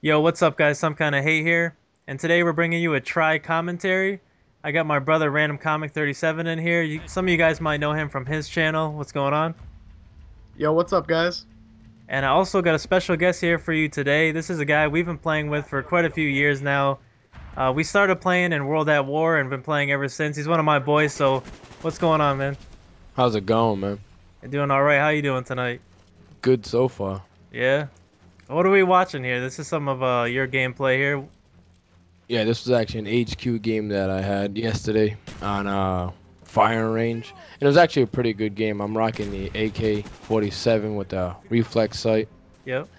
Yo, what's up, guys? Some kind of hate here, and today we're bringing you a try commentary. I got my brother Random Comic 37 in here. Some of you guys might know him from his channel. What's going on? Yo, what's up, guys? And I also got a special guest here for you today. This is a guy we've been playing with for quite a few years now. We started playing in World at War and been playing ever since. He's one of my boys. So, what's going on, man? How's it going, man? You doing all right? How you doing tonight? Good so far. Yeah. What are we watching here? This is some of your gameplay here. Yeah, this was actually an HQ game that I had yesterday on firing range. And it was actually a pretty good game. I'm rocking the AK-47 with the reflex sight. Yep.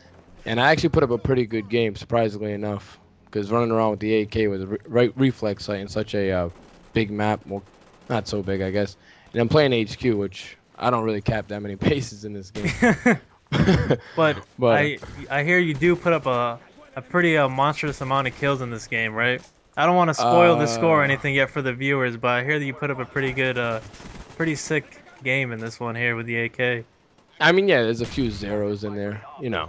And I actually put up a pretty good game, surprisingly enough. Because running around with the AK with a right reflex sight in such a big map, well, not so big, I guess. And I'm playing HQ, which I don't really cap that many paces in this game. But But I hear you do put up a pretty monstrous amount of kills in this game, right? I don't want to spoil the score or anything yet for the viewers, but I hear that you put up a pretty good, pretty sick game in this one here with the AK. I mean, yeah, there's a few zeros in there, you know.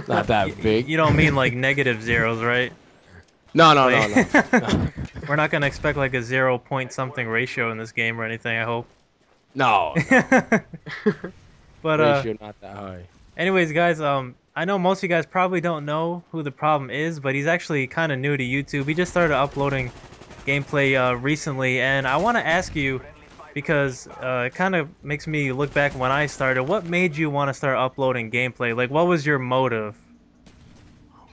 Not that big. You don't mean like negative zeros, right? No, no, no, Like, no. we're not gonna expect like a 0 point something ratio in this game or anything, I hope. No, But ratio not that high. anyways, guys, I know most of you guys probably don't know who the problem is, but he's actually kind of new to YouTube. He just started uploading gameplay recently, and I want to ask you, because it kind of makes me look back when I started, what made you want to start uploading gameplay? Like, what was your motive?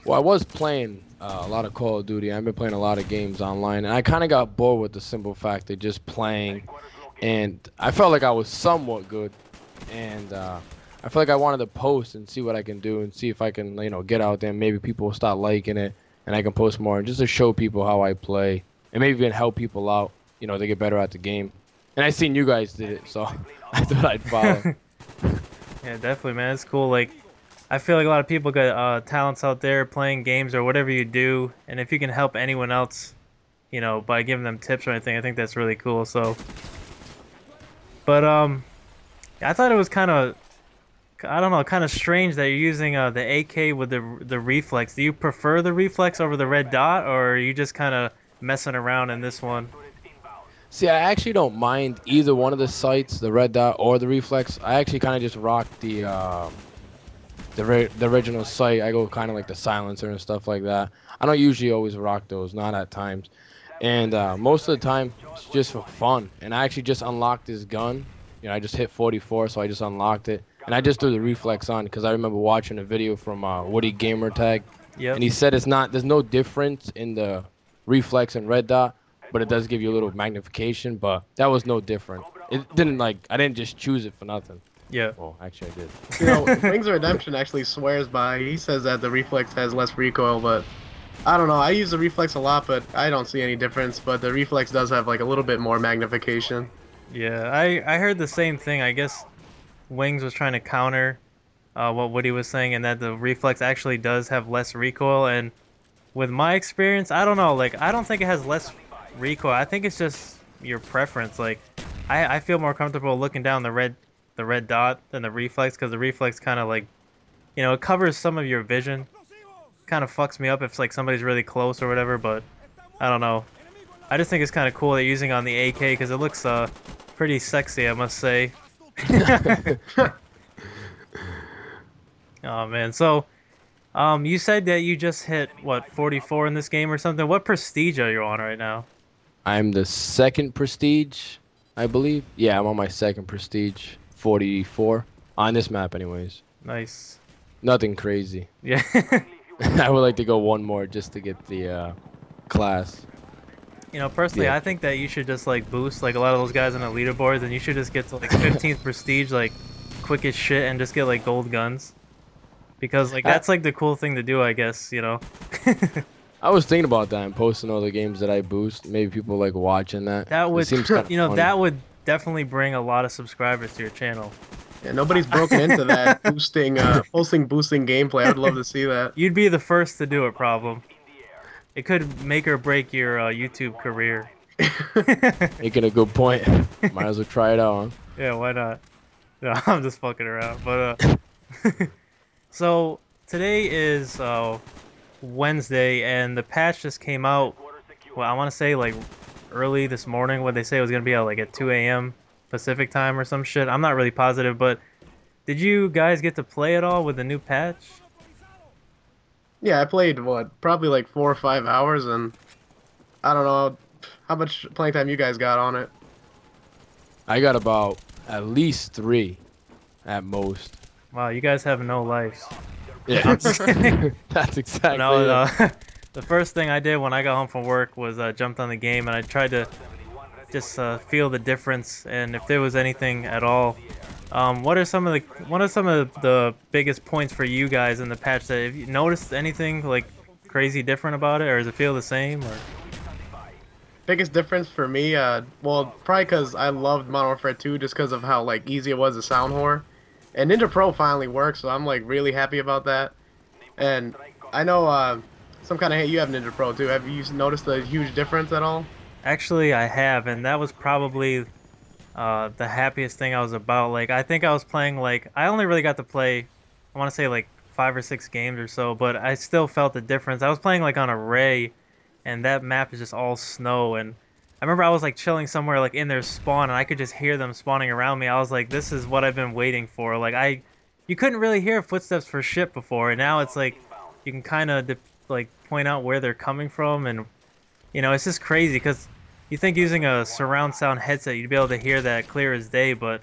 Well, I was playing a lot of Call of Duty. I've been playing a lot of games online, and I kind of got bored with the simple fact of just playing. And I felt like I was somewhat good, and I feel like I wanted to post and see what I can do and see if I can, get out there and maybe people will start liking it and I can post more and just to show people how I play and maybe even help people out, to get better at the game. And I seen you guys did it, so I thought I'd follow. Yeah, definitely, man. It's cool. Like, I feel like a lot of people got talents out there playing games or whatever you do, and if you can help anyone else, by giving them tips or anything, I think that's really cool. So, but I thought it was kind of, I don't know, kind of strange that you're using the AK with the reflex. Do you prefer the reflex over the red dot, or are you just kind of messing around in this one? See, I actually don't mind either one of the sights, the red dot or the reflex. I actually kind of just rock the original sight. I go kind of like the silencer and stuff like that. I don't usually always rock those, not at times. And most of the time, it's just for fun. And I actually just unlocked this gun. I just hit 44, so I just unlocked it. And I just threw the reflex on because I remember watching a video from Woody Gamertag. Yep. And he said there's no difference in the reflex and red dot, but it does give you a little magnification, but that was no different. It didn't I didn't just choose it for nothing. Yeah. Well, actually I did. Wings of Redemption actually swears by. He says that the reflex has less recoil, but I don't know. I use the reflex a lot, but I don't see any difference. But the reflex does have like a little bit more magnification. Yeah, I heard the same thing. I guess Wings was trying to counter what Woody was saying, and that the reflex actually does have less recoil. And with my experience, I don't know. Like, I don't think it has less recoil. I think it's just your preference. Like, I feel more comfortable looking down the red dot than the reflex, because the reflex kind of like, it covers some of your vision. Kind of fucks me up if like somebody's really close or whatever. But I don't know. I just think it's kind of cool that you're using on the AK because it looks pretty sexy, I must say. Oh man, so you said that you just hit what 44 in this game or something. What prestige are you on right now? I'm the second prestige, I believe. Yeah, I'm on my second prestige, 44 on this map anyways. Nice. Nothing crazy. Yeah. I would like to go one more just to get the class. Personally, Yeah. I think that you should just like boost like a lot of those guys on the leaderboards, and you should just get to like 15th prestige like quick as shit and just get like gold guns. Because like that's like the cool thing to do, I guess, I was thinking about that and posting all the games that I boost. Maybe people like watching that. That would, It seems kind of funny. that would definitely bring a lot of subscribers to your channel. Yeah, nobody's broken into that boosting gameplay. I would love to see that. You'd be the first to do it, problem. It could make or break your YouTube career. Making a good point. Might as well try it out, huh? Yeah, why not? No, I'm just fucking around. But so today is Wednesday, and the patch just came out. Well, I want to say like early this morning. What they say it was gonna be like at 2 a.m. Pacific time or some shit. I'm not really positive, but did you guys get to play at all with the new patch? Yeah, I played what, probably like 4 or 5 hours, and I don't know how much playing time you guys got on it. I got about at least 3 at most. Wow, you guys have no lives. Yeah, I'm just kidding. that's exactly No, it. the first thing I did when I got home from work was jumped on the game and I tried to just feel the difference and if there was anything at all. What are some of the biggest points for you guys in the patch that have you noticed anything like crazy different about it, or does it feel the same? Or Biggest difference for me, well, probably because I loved Modern Warfare 2 just because of how like easy it was to sound whore. And Ninja Pro finally works, so I'm like really happy about that. And I know some kind of hate you have Ninja Pro too. Have you noticed a huge difference at all? actually, I have, and that was probably the happiest thing I was about. Like I think I was playing like I only really got to play, I want to say like 5 or 6 games or so, but I still felt the difference. I was playing like on a Ray, and that map is just all snow. And I remember I was like chilling somewhere like in their spawn, and I could just hear them spawning around me. I was like, this is what I've been waiting for. You couldn't really hear footsteps for shit before, and now it's like you can kind of like point out where they're coming from, and it's just crazy because you think using a surround sound headset you'd be able to hear that clear as day, but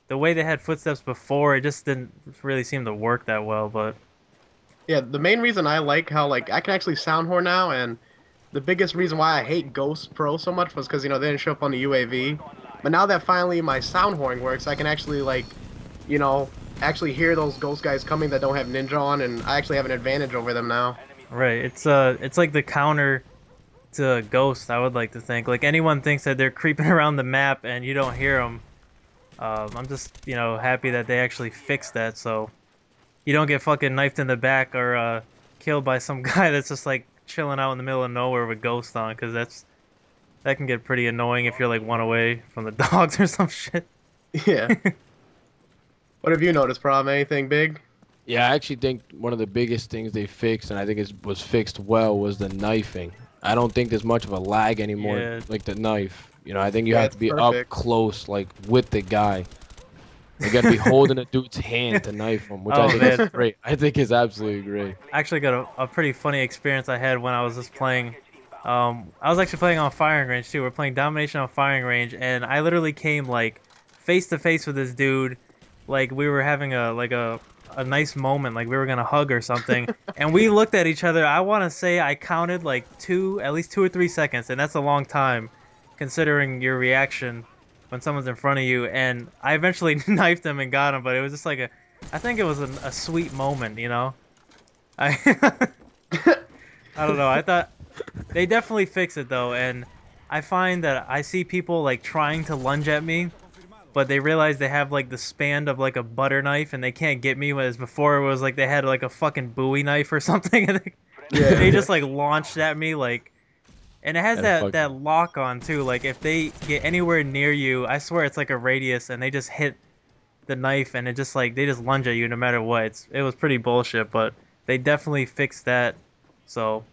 the way they had footsteps before, it just didn't really seem to work that well. But Yeah, the main reason I like how like I can actually sound whore now, and the biggest reason why I hate Ghost Pro so much was because they didn't show up on the UAV. But now that finally my sound whoring works, I can actually like, you know, actually hear those ghost guys coming that don't have ninja on, and I actually have an advantage over them now. right, it's like the counter to Ghost. I would like to think like anyone thinks that they're creeping around the map and you don't hear them. I'm just happy that they actually fixed that, so you don't get fucking knifed in the back or killed by some guy that's just like chilling out in the middle of nowhere with Ghost on, because that can get pretty annoying if you're like one away from the dogs or some shit. Yeah. What have you noticed, Problem? Anything big? Yeah, I actually think one of the biggest things they fixed, and I think it was fixed well, was the knifing. I don't think there's much of a lag anymore, Yeah. like the knife. I think you Yeah, have it's to be perfect. up close, like with the guy. You got to be holding a dude's hand to knife him, which I Oh, think man. is great. I think is absolutely great. I actually got a pretty funny experience I had when I was just playing. I was actually playing on firing range too. We're playing domination on firing range, and I literally came like face to face with this dude, like we were having a nice moment, like we were gonna hug or something, and we looked at each other. I want to say I counted like at least 2 or 3 seconds, and that's a long time, considering your reaction when someone's in front of you. And I eventually knifed him and got him, but it was just like I think it was a sweet moment, I I don't know. I thought they definitely fix it though, and I find that I see people like trying to lunge at me, but they realize they have like the span of like a butter knife and they can't get me. Whereas before it was like they had like a fucking Bowie knife or something, and they just like launched at me like. And it has that lock on too. Like if they get anywhere near you, I swear it's like a radius, and they just hit the knife, and it just like they just lunge at you no matter what. It was pretty bullshit, but they definitely fixed that. So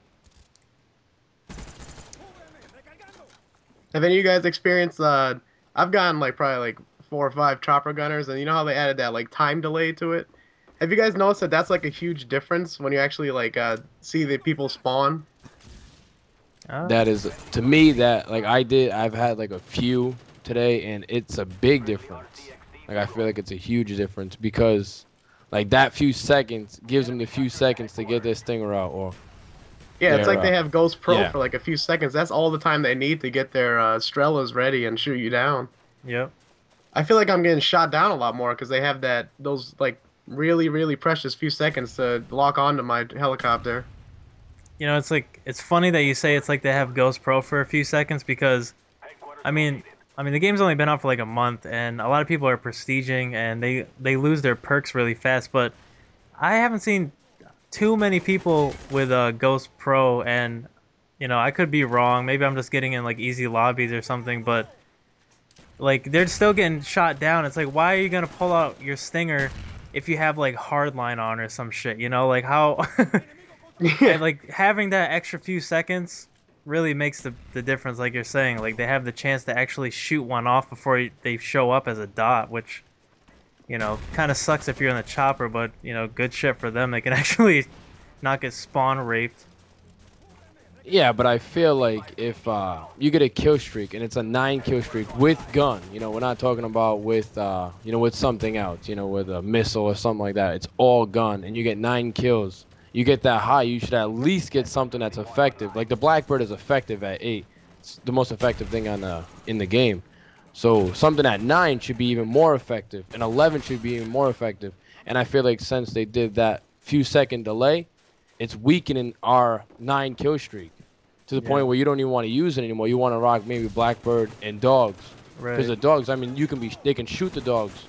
Have any of you guys experienced? I've gotten like probably like 4 or 5 chopper gunners, and you know how they added that like time delay to it. Have you guys noticed that that's like a huge difference when you actually like see the people spawn? That is, to me, that like I've had like a few today, and it's a big difference. Like I feel like it's a huge difference because like that few seconds gives them the few seconds to get their stinger out, or Yeah, it's their, like they have Ghost Pro yeah. for like a few seconds. That's all the time they need to get their Strellas ready and shoot you down. yep. I feel like I'm getting shot down a lot more because they have those like really precious few seconds to lock onto my helicopter. It's funny that you say it's like they have Ghost Pro for a few seconds because, I mean, the game's only been out for like a month, and a lot of people are prestiging and they lose their perks really fast. But I haven't seen too many people with Ghost Pro, and I could be wrong. Maybe I'm just getting in like easy lobbies or something, but like they're still getting shot down. It's like, why are you gonna pull out your stinger if you have like hardline on or some shit? Like how Yeah. And like having that extra few seconds really makes the difference. Like you're saying, like they have the chance to actually shoot one off before they show up as a dot, which kind of sucks if you're in the chopper, but good shit for them. They can actually not get spawn raped. Yeah, but I feel like if you get a kill streak and it's a 9 kill streak with gun, we're not talking about with with something else, with a missile or something like that. It's all gun, and you get 9 kills. You get that high, you should at least get something that's effective. Like the Blackbird is effective at 8. It's the most effective thing in the game. So something at 9 should be even more effective, and 11 should be even more effective. And I feel like since they did that few second delay, it's weakening our 9 kill streak to the Yeah. point where you don't even want to use it anymore. You want to rock maybe Blackbird and dogs, because Right. the dogs, I mean, they can shoot the dogs,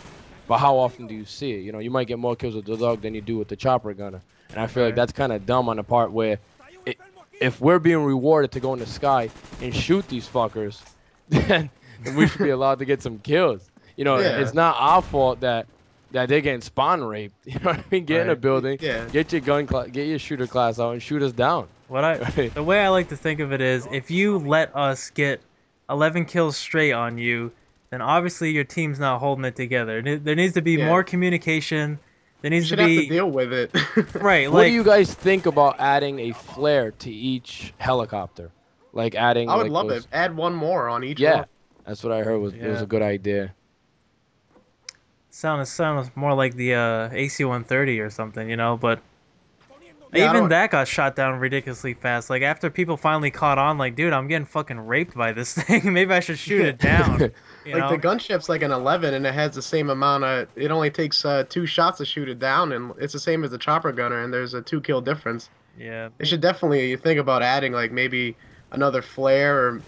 but how often do you see it? You might get more kills with the dog than you do with the chopper gunner, and I feel like Right. that's kind of dumb on the part where, it, if we're being rewarded to go in the sky and shoot these fuckers, then we should be allowed to get some kills. Yeah. It's not our fault that they're getting spawn raped. You know what I mean? Get in a Right. building, Yeah. get your get your shooter class out and shoot us down. The way I like to think of it is, if you let us get 11 kills straight on you, then obviously your team's not holding it together. There needs to be Yeah. more communication. There You needs to should have to be deal with it. right. What do Like you guys think about adding a flare to each helicopter? Like adding I would like love those... it. Add one more on each Yeah, one. that's what I heard it was Yeah. a good idea. sounds more like the AC-130 or something, But Yeah, I even don't, that got shot down ridiculously fast. Like after people finally caught on, like, dude, I'm getting fucking raped by this thing. Maybe I should shoot it down. You like the know? gunship's like an 11 and it has the same amount of. It only takes 2 shots to shoot it down, and it's the same as the chopper gunner, and there's a 2 kill difference. Yeah. They should definitely think about adding like maybe another flare or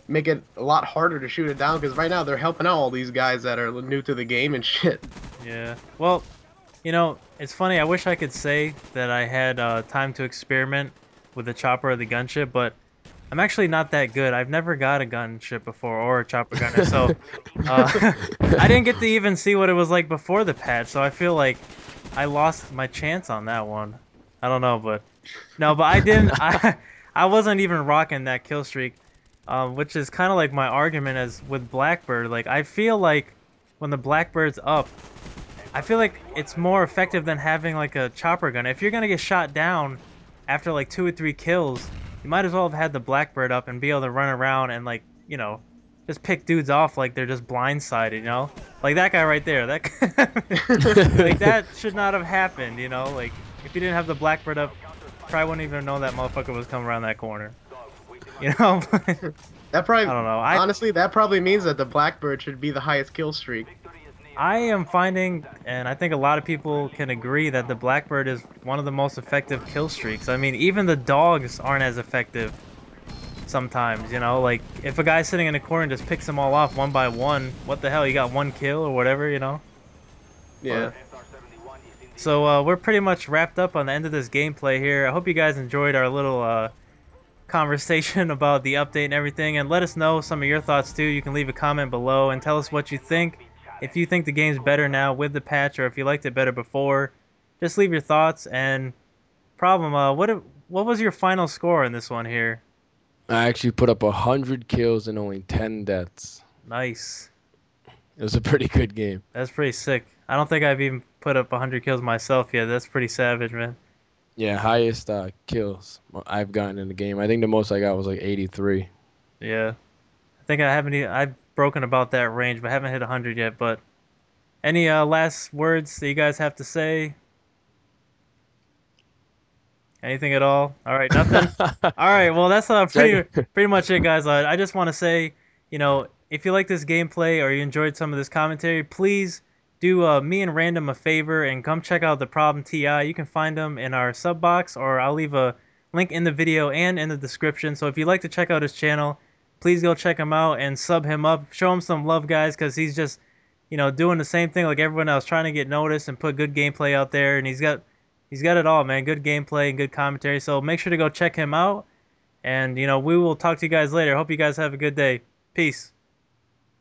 make it a lot harder to shoot it down, because right now they're helping out all these guys that are new to the game and shit. Yeah. Well, it's funny. I wish I could say that I had time to experiment with the chopper or the gunship, but I'm actually not that good. I've never got a gunship before or a chopper gunner, so I didn't get to even see what it was like before the patch. So I feel like I lost my chance on that one. I don't know, but no, but I didn't. I wasn't even rocking that kill streak, which is kind of like my argument as with Blackbird. Like I feel like when the Blackbird's up, I feel like it's more effective than having like a chopper gun. If you're gonna get shot down after like 2 or 3 kills, you might as well have had the Blackbird up and be able to run around and like just pick dudes off like they're just blindsided. Like that guy right there. That like that should not have happened. Like if you didn't have the Blackbird up, probably wouldn't even know that motherfucker was coming around that corner. That probably, I don't know. honestly, that probably means that the Blackbird should be the highest kill streak. I am finding, and I think a lot of people can agree, that the Blackbird is one of the most effective kill streaks. I mean, even the dogs aren't as effective sometimes, Like, if a guy's sitting in a corner and just picks them all off one by one, what the hell, you got 1 kill or whatever, Yeah. So, we're pretty much wrapped up on the end of this gameplay here. I hope you guys enjoyed our little, conversation about the update and everything, and let us know some of your thoughts too. You can leave a comment below and tell us what you think. If you think the game's better now with the patch, or if you liked it better before, just leave your thoughts. And Problem, what was your final score in this one here? I actually put up 100 kills and only 10 deaths. Nice. It was a pretty good game. That's pretty sick. I don't think I've even put up 100 kills myself yet. That's pretty savage, man. Yeah, highest kills I've gotten in the game. I think the most I got was like 83. Yeah. I think I've broken about that range, but haven't hit 100 yet. But any last words that you guys have to say? Anything at all? All right, nothing. All right, well that's pretty much it, guys. I just want to say, if you like this gameplay or you enjoyed some of this commentary, please do me and Random a favor and come check out ThaProblem TI. You can find them in our sub box, or I'll leave a link in the video and in the description. So if you'd like to check out his channel, please go check him out and sub him up. Show him some love, guys, because he's just, doing the same thing like everyone else, trying to get noticed and put good gameplay out there. And he's got it all, man. Good gameplay and good commentary. So make sure to go check him out. And, we will talk to you guys later. Hope you guys have a good day. Peace.